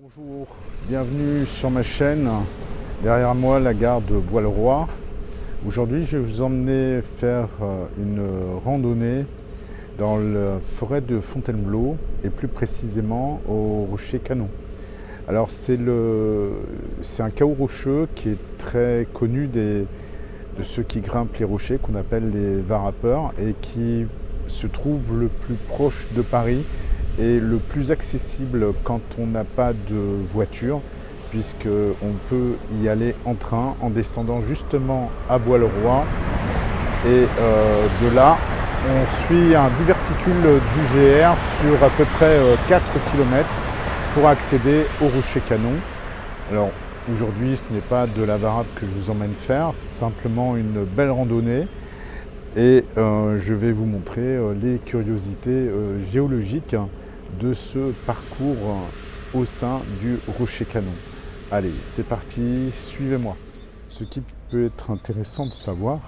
Bonjour, bienvenue sur ma chaîne. Derrière moi, la gare de Bois-le-Roi. Aujourd'hui, je vais vous emmener faire une randonnée dans la forêt de Fontainebleau et plus précisément au Rocher Canon. Alors, c'est un caillou rocheux qui est très connu de ceux qui grimpent les rochers, qu'on appelle les varapeurs, et qui se trouve le plus proche de Paris et le plus accessible quand on n'a pas de voiture, puisqu'on peut y aller en train en descendant justement à Bois-le-Roi. Et de là, on suit un diverticule du GR sur à peu près 4 km pour accéder au Rocher Canon. Alors aujourd'hui, ce n'est pas de la varap que je vous emmène faire, c'est simplement une belle randonnée. Et je vais vous montrer les curiosités géologiques de ce parcours au sein du Rocher Canon. Allez, c'est parti, suivez-moi. Ce qui peut être intéressant de savoir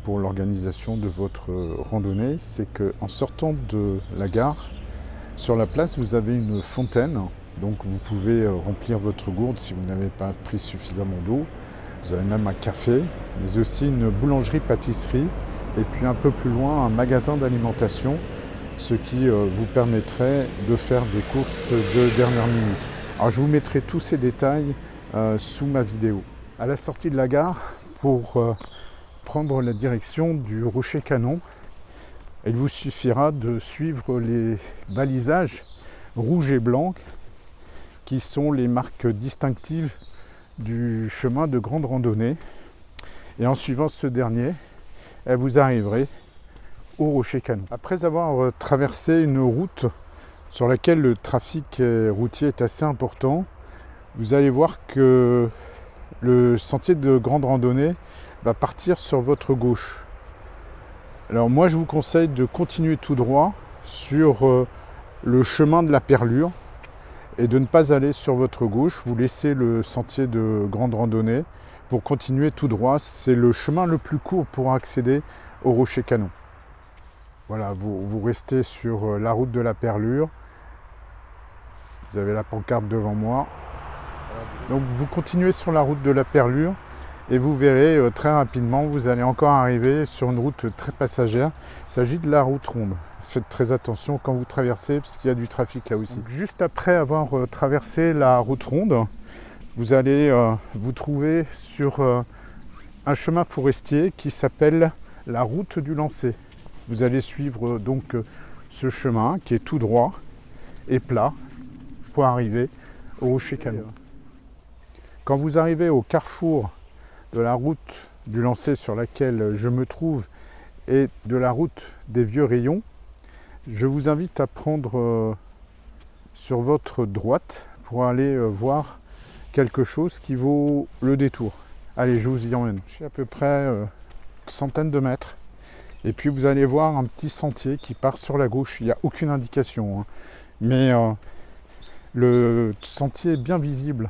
pour l'organisation de votre randonnée, c'est qu'en sortant de la gare, sur la place, vous avez une fontaine. Donc vous pouvez remplir votre gourde si vous n'avez pas pris suffisamment d'eau. Vous avez même un café, mais aussi une boulangerie-pâtisserie. Et puis un peu plus loin, un magasin d'alimentation, ce qui vous permettrait de faire des courses de dernière minute. Alors je vous mettrai tous ces détails sous ma vidéo. À la sortie de la gare, pour prendre la direction du Rocher Canon, il vous suffira de suivre les balisages rouges et blancs qui sont les marques distinctives du chemin de grande randonnée. Et en suivant ce dernier, vous arriverez au Rocher Canon. Après avoir traversé une route sur laquelle le trafic routier est assez important, vous allez voir que le sentier de grande randonnée va partir sur votre gauche. Alors moi je vous conseille de continuer tout droit sur le chemin de la Perlure et de ne pas aller sur votre gauche. Vous laissez le sentier de grande randonnée pour continuer tout droit. C'est le chemin le plus court pour accéder au Rocher Canon. Voilà, vous restez sur la route de la Perlure. Vous avez la pancarte devant moi. Donc vous continuez sur la route de la Perlure et vous verrez très rapidement, vous allez encore arriver sur une route très passagère. Il s'agit de la route ronde. Faites très attention quand vous traversez parce qu'il y a du trafic là aussi. Donc, juste après avoir traversé la route ronde, vous allez vous trouver sur un chemin forestier qui s'appelle la route du Lancer. Vous allez suivre donc ce chemin qui est tout droit et plat pour arriver au Rocher Canon. Quand vous arrivez au carrefour de la route du Lancer sur laquelle je me trouve et de la route des Vieux Rayons, je vous invite à prendre sur votre droite pour aller voir quelque chose qui vaut le détour. Allez, je vous y emmène. Je suis à peu près une centaine de mètres. Et puis vous allez voir un petit sentier qui part sur la gauche. Il n'y a aucune indication, hein. Mais le sentier est bien visible.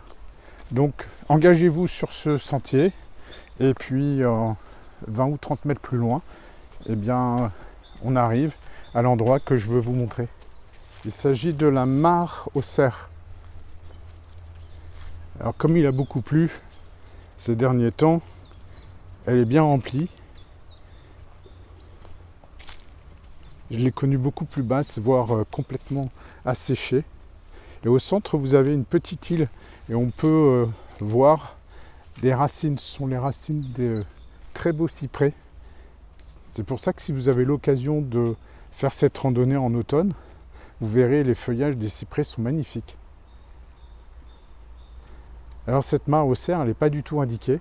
Donc engagez-vous sur ce sentier. Et puis 20 ou 30 mètres plus loin, eh bien, on arrive à l'endroit que je veux vous montrer. Il s'agit de la mare aux cerfs. Alors comme il a beaucoup plu ces derniers temps, elle est bien remplie. Je l'ai connue beaucoup plus basse, voire complètement asséchée. Et au centre, vous avez une petite île et on peut voir des racines. Ce sont les racines de très beaux cyprès. C'est pour ça que si vous avez l'occasion de faire cette randonnée en automne, vous verrez les feuillages des cyprès sont magnifiques. Alors cette mare aux cerfs, elle n'est pas du tout indiquée.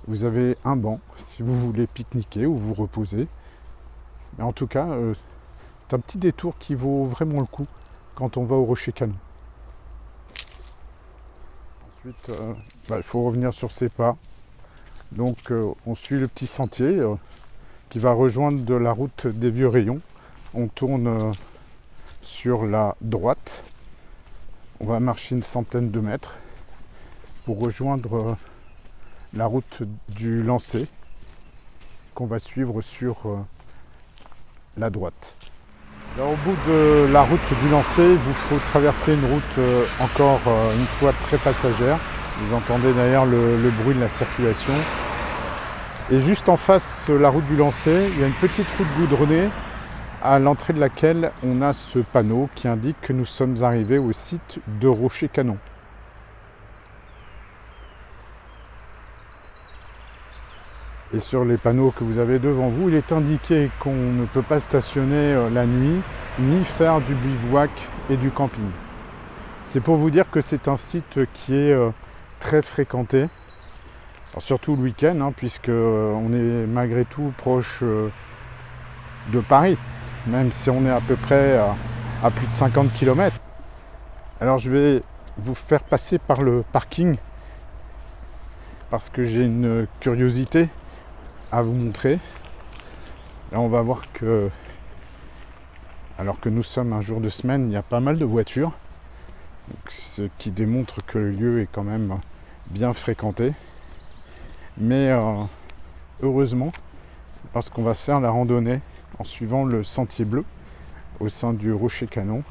Vous avez un banc si vous voulez pique-niquer ou vous reposer. Mais en tout cas, c'est un petit détour qui vaut vraiment le coup quand on va au Rocher Canon. Ensuite, il faut revenir sur ses pas. Donc on suit le petit sentier qui va rejoindre de la route des Vieux Rayons. On tourne sur la droite. On va marcher une centaine de mètres pour rejoindre la route du Lancer qu'on va suivre sur la droite. Là, au bout de la route du Lancer, il vous faut traverser une route encore une fois très passagère. Vous entendez d'ailleurs le bruit de la circulation. Et juste en face, la route du Lancer, il y a une petite route goudronnée à l'entrée de laquelle on a ce panneau qui indique que nous sommes arrivés au site de Rocher-Canon. Et sur les panneaux que vous avez devant vous, il est indiqué qu'on ne peut pas stationner la nuit, ni faire du bivouac et du camping. C'est pour vous dire que c'est un site qui est très fréquenté, alors surtout le week-end, puisque on est malgré tout proche de Paris, même si on est à peu près à plus de 50 km. Alors je vais vous faire passer par le parking, parce que j'ai une curiosité à vous montrer. Là on va voir que, alors que nous sommes un jour de semaine, il y a pas mal de voitures, donc, ce qui démontre que le lieu est quand même bien fréquenté. Mais heureusement, lorsqu'on va faire la randonnée en suivant le sentier bleu au sein du Rocher-Canon,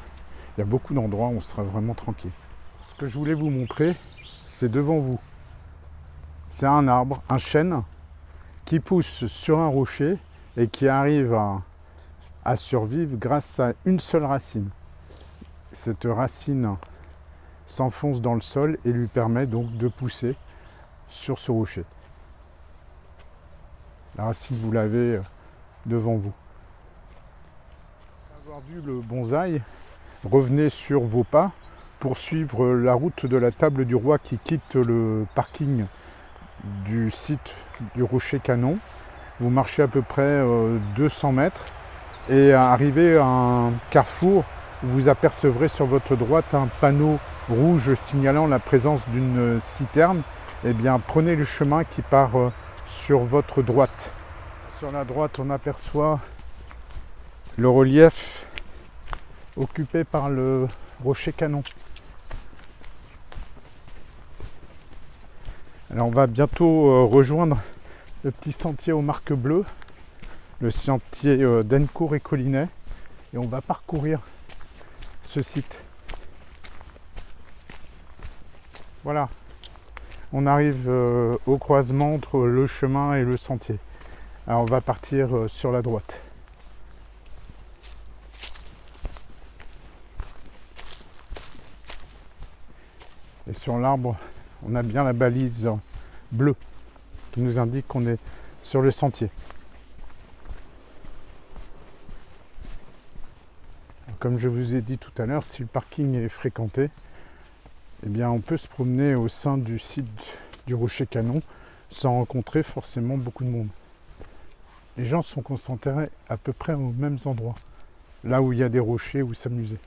il y a beaucoup d'endroits où on sera vraiment tranquille. Ce que je voulais vous montrer, c'est devant vous. C'est un arbre, un chêne, qui pousse sur un rocher et qui arrive à survivre grâce à une seule racine. Cette racine s'enfonce dans le sol et lui permet donc de pousser sur ce rocher. La racine, vous l'avez devant vous. Après avoir vu le bonsaï, revenez sur vos pas pour suivre la route de la Table du Roi qui quitte le parking du site du Rocher-Canon. Vous marchez à peu près 200 mètres et arrivez à un carrefour où vous apercevrez sur votre droite un panneau rouge signalant la présence d'une citerne. Eh bien, prenez le chemin qui part sur votre droite. Sur la droite, on aperçoit le relief occupé par le Rocher-Canon. Alors on va bientôt rejoindre le petit sentier aux marques bleues, le sentier d'Ennecourt et Collinet, et on va parcourir ce site. Voilà, on arrive au croisement entre le chemin et le sentier. Alors on va partir sur la droite. Et sur l'arbre, on a bien la balise bleue qui nous indique qu'on est sur le sentier. Comme je vous ai dit tout à l'heure, si le parking est fréquenté, eh bien on peut se promener au sein du site du Rocher-Canon sans rencontrer forcément beaucoup de monde. Les gens sont concentrés à peu près aux mêmes endroits, là où il y a des rochers où s'amuser.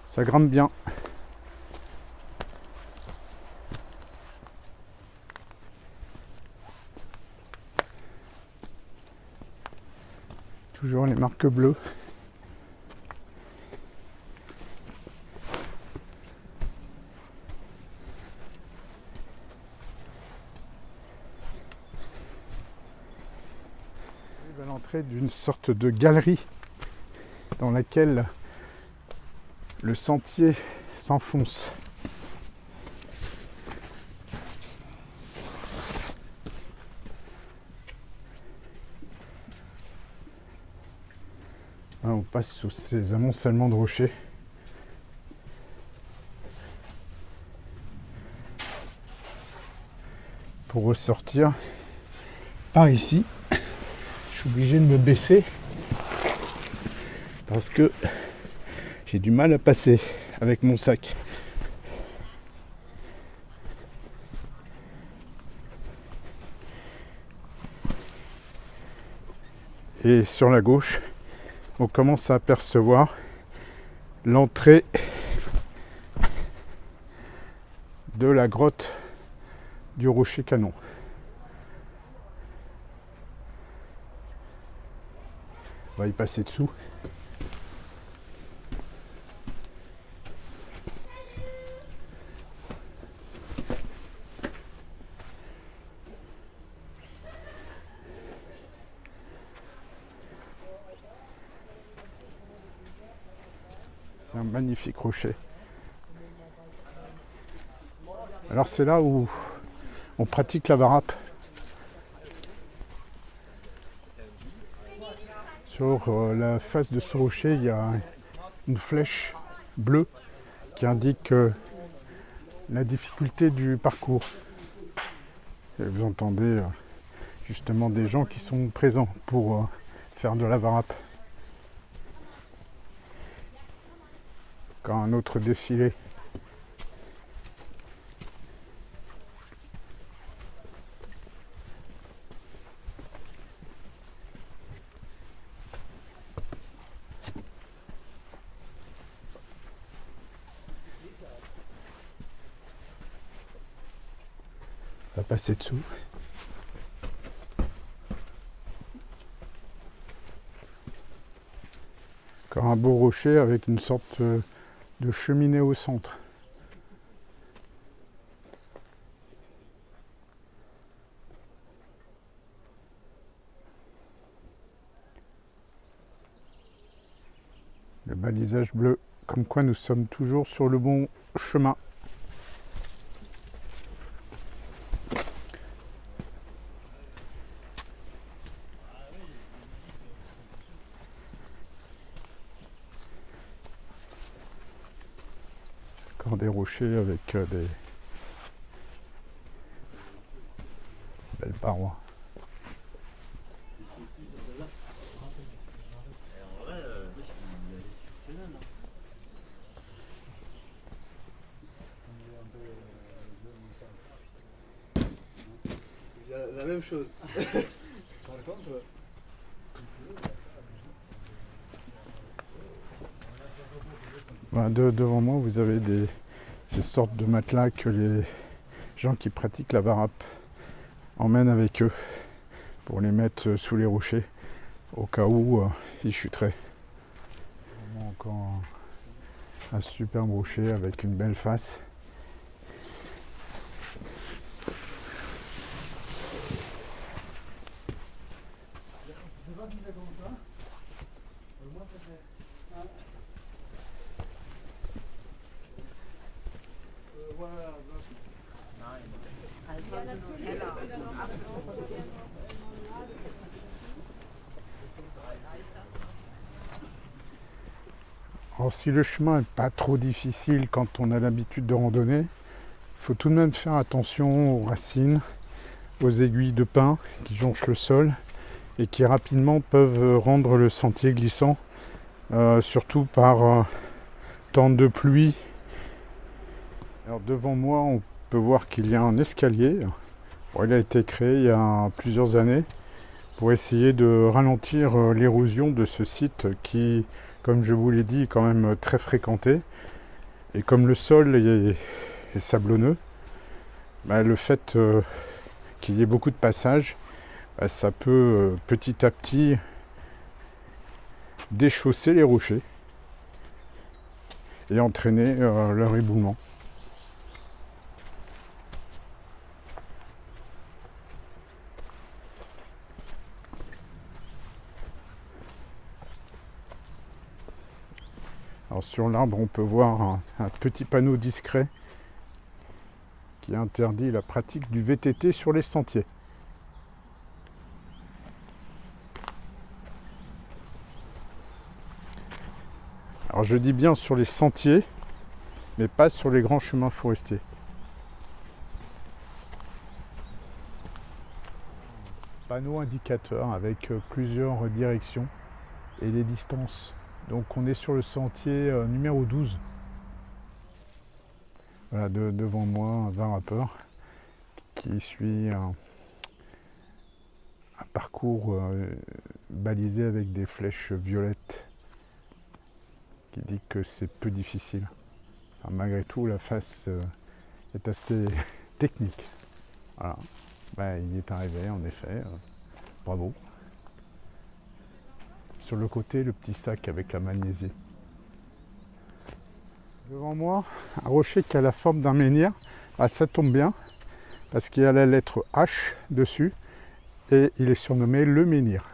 Ça grimpe bien. Toujours les marques bleues. On arrive à l'entrée d'une sorte de galerie dans laquelle le sentier s'enfonce. Là, on passe sous ces amoncellements de rochers. Pour ressortir par ici, je suis obligé de me baisser parce que j'ai du mal à passer avec mon sac. Et sur la gauche, on commence à apercevoir l'entrée de la grotte du Rocher-Canon. On va y passer dessous. un magnifique rocher. Alors c'est là où on pratique la varap. Sur la face de ce rocher, il y a une flèche bleue qui indique la difficulté du parcours. Et vous entendez justement des gens qui sont présents pour faire de la varap. Quand un autre défilé. On va passer dessous. Encore un beau rocher avec une sorte de cheminée au centre. Le balisage bleu, comme quoi nous sommes toujours sur le bon chemin. Encore des rochers avec des belles parois. La même chose. Voilà, devant moi, vous avez ces sortes de matelas que les gens qui pratiquent la varap emmènent avec eux pour les mettre sous les rochers au cas où ils chuteraient. Encore un superbe rocher avec une belle face. Alors si le chemin n'est pas trop difficile quand on a l'habitude de randonner, il faut tout de même faire attention aux racines, aux aiguilles de pin qui jonchent le sol et qui rapidement peuvent rendre le sentier glissant, surtout par temps de pluie. Alors devant moi, on peut voir qu'il y a un escalier. Bon, il a été créé il y a plusieurs années pour essayer de ralentir l'érosion de ce site qui, comme je vous l'ai dit, est quand même très fréquenté. Et comme le sol est sablonneux, le fait qu'il y ait beaucoup de passages, ça peut petit à petit déchausser les rochers et entraîner leur éboulement. Alors sur l'arbre, on peut voir un petit panneau discret qui interdit la pratique du VTT sur les sentiers. Alors je dis bien sur les sentiers, mais pas sur les grands chemins forestiers. Panneau indicateur avec plusieurs directions et les distances. Donc on est sur le sentier numéro 12. Voilà, devant moi, un varapeur qui suit un parcours balisé avec des flèches violettes qui dit que c'est peu difficile. Enfin, malgré tout, la face est assez technique. Voilà. Il est arrivé, en effet. Bravo. Sur le côté, le petit sac avec la magnésie. Devant moi, un rocher qui a la forme d'un menhir. Ça tombe bien, parce qu'il y a la lettre H dessus, et il est surnommé le menhir.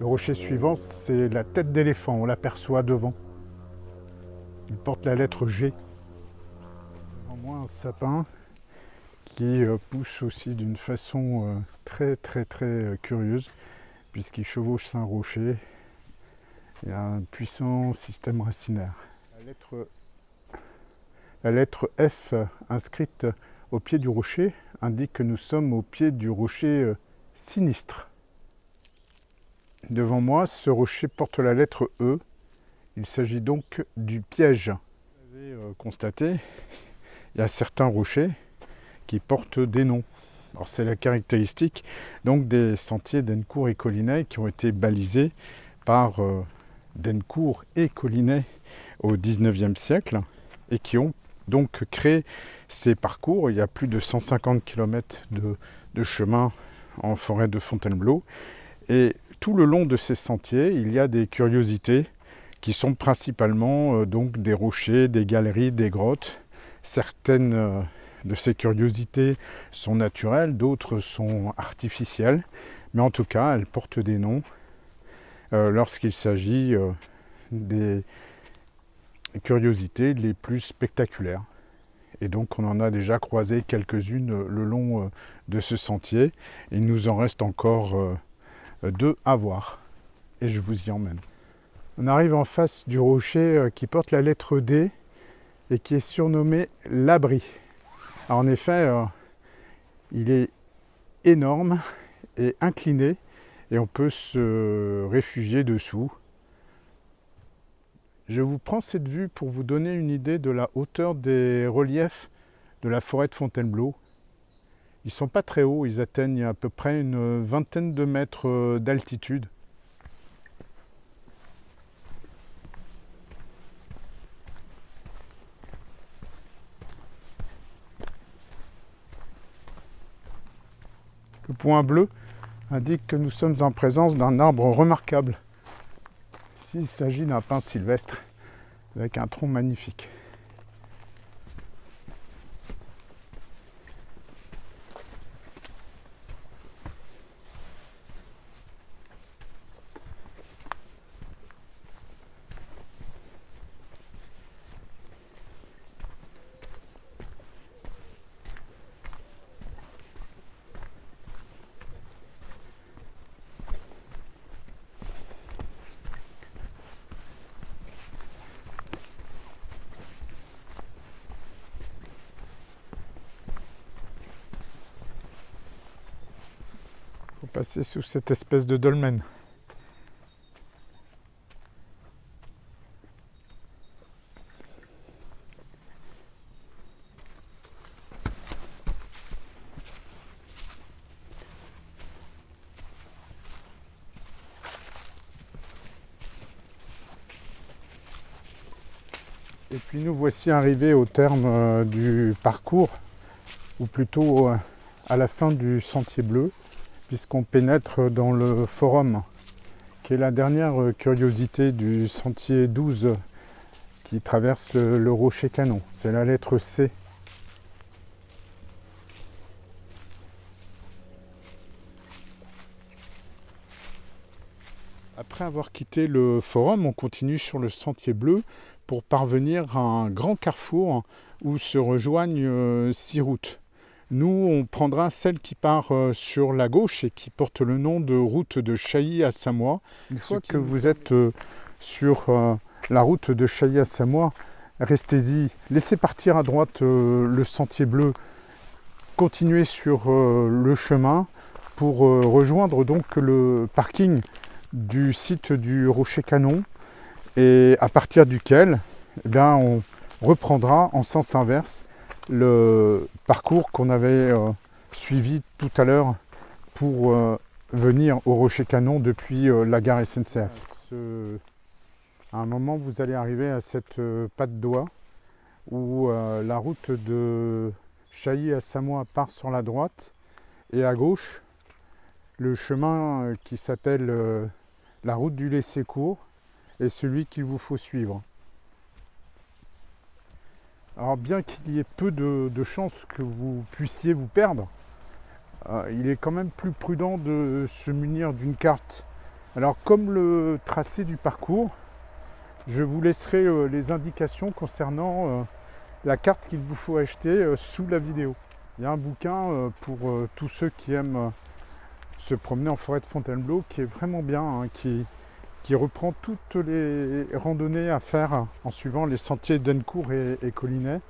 Le rocher suivant, c'est la tête d'éléphant, on l'aperçoit devant. Il porte la lettre G. Devant moi, un sapin qui pousse aussi d'une façon très curieuse, puisqu'il chevauche un rocher. Il y a un puissant système racinaire. La lettre F inscrite au pied du rocher indique que nous sommes au pied du rocher sinistre. Devant moi, ce rocher porte la lettre E. Il s'agit donc du piège. Vous avez constaté, il y a certains rochers qui portent des noms. Alors c'est la caractéristique donc des sentiers d'Ennecourt et Collinet qui ont été balisés par d'Ennecourt et Collinet au XIXe siècle et qui ont donc créé ces parcours. Il y a plus de 150 km de chemin en forêt de Fontainebleau et tout le long de ces sentiers, il y a des curiosités qui sont principalement donc des rochers, des galeries, des grottes. Certaines de ces curiosités sont naturelles, d'autres sont artificielles, mais en tout cas, elles portent des noms lorsqu'il s'agit des curiosités les plus spectaculaires. Et donc, on en a déjà croisé quelques-unes le long de ce sentier. Il nous en reste encore 2 à voir. Et je vous y emmène. On arrive en face du rocher qui porte la lettre D et qui est surnommé l'abri. En effet, il est énorme et incliné et on peut se réfugier dessous. Je vous prends cette vue pour vous donner une idée de la hauteur des reliefs de la forêt de Fontainebleau. Ils ne sont pas très hauts, ils atteignent à peu près une vingtaine de mètres d'altitude. Le point bleu indique que nous sommes en présence d'un arbre remarquable. Ici, il s'agit d'un pin sylvestre avec un tronc magnifique. Faut passer sous cette espèce de dolmen. Et puis nous voici arrivés au terme du parcours, ou plutôt à la fin du sentier bleu, puisqu'on pénètre dans le forum, qui est la dernière curiosité du sentier 12 qui traverse le rocher Canon. C'est la lettre C. Après avoir quitté le forum, on continue sur le sentier bleu pour parvenir à un grand carrefour où se rejoignent 6 routes. Nous, on prendra celle qui part sur la gauche et qui porte le nom de route de Chailly à Samois. Une fois que vous êtes sur la route de Chailly à Samois, restez-y, laissez partir à droite le sentier bleu, continuez sur le chemin pour rejoindre donc le parking du site du Rocher Canon et à partir duquel on reprendra en sens inverse le parcours qu'on avait suivi tout à l'heure pour venir au Rocher Canon depuis la gare SNCF. À un moment, vous allez arriver à cette patte d'oie où la route de Chailly à Samois part sur la droite et à gauche, le chemin qui s'appelle la route du Laissé-Court est celui qu'il vous faut suivre. Alors bien qu'il y ait peu de chances que vous puissiez vous perdre, il est quand même plus prudent de se munir d'une carte Alors comme le tracé du parcours, je vous laisserai les indications concernant la carte qu'il vous faut acheter sous la vidéo. Il y a un bouquin pour tous ceux qui aiment se promener en forêt de Fontainebleau qui est vraiment bien, hein, qui reprend toutes les randonnées à faire en suivant les sentiers d'Ennecourt et Collinet.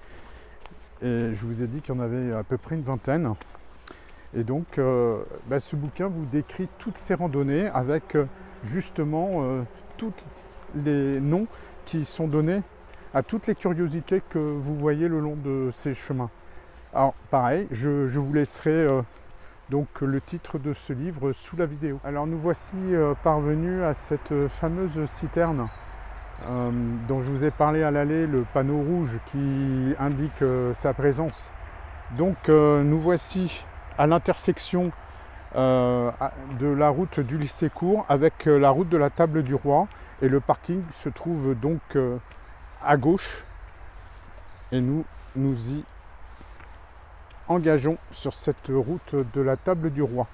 Et je vous ai dit qu'il y en avait à peu près une vingtaine. Et donc ce bouquin vous décrit toutes ces randonnées avec justement tous les noms qui sont donnés à toutes les curiosités que vous voyez le long de ces chemins. Alors pareil, je vous laisserai donc le titre de ce livre sous la vidéo. Alors nous voici parvenus à cette fameuse citerne dont je vous ai parlé à l'aller, le panneau rouge qui indique sa présence. Donc nous voici à l'intersection de la route du lycée Court avec la route de la Table du Roi, et le parking se trouve donc à gauche, et nous y engageons sur cette route de la Table du Roi.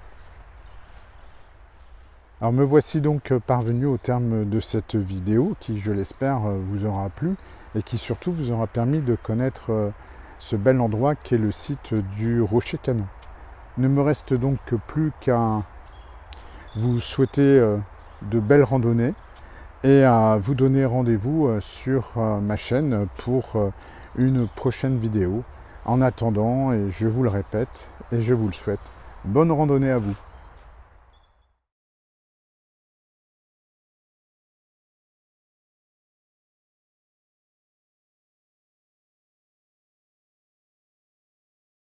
Alors me voici donc parvenu au terme de cette vidéo qui, je l'espère, vous aura plu et qui surtout vous aura permis de connaître ce bel endroit qui est le site du Rocher Canon. Il ne me reste donc plus qu'à vous souhaiter de belles randonnées et à vous donner rendez-vous sur ma chaîne pour une prochaine vidéo. En attendant, et je vous le répète et je vous le souhaite, bonne randonnée à vous.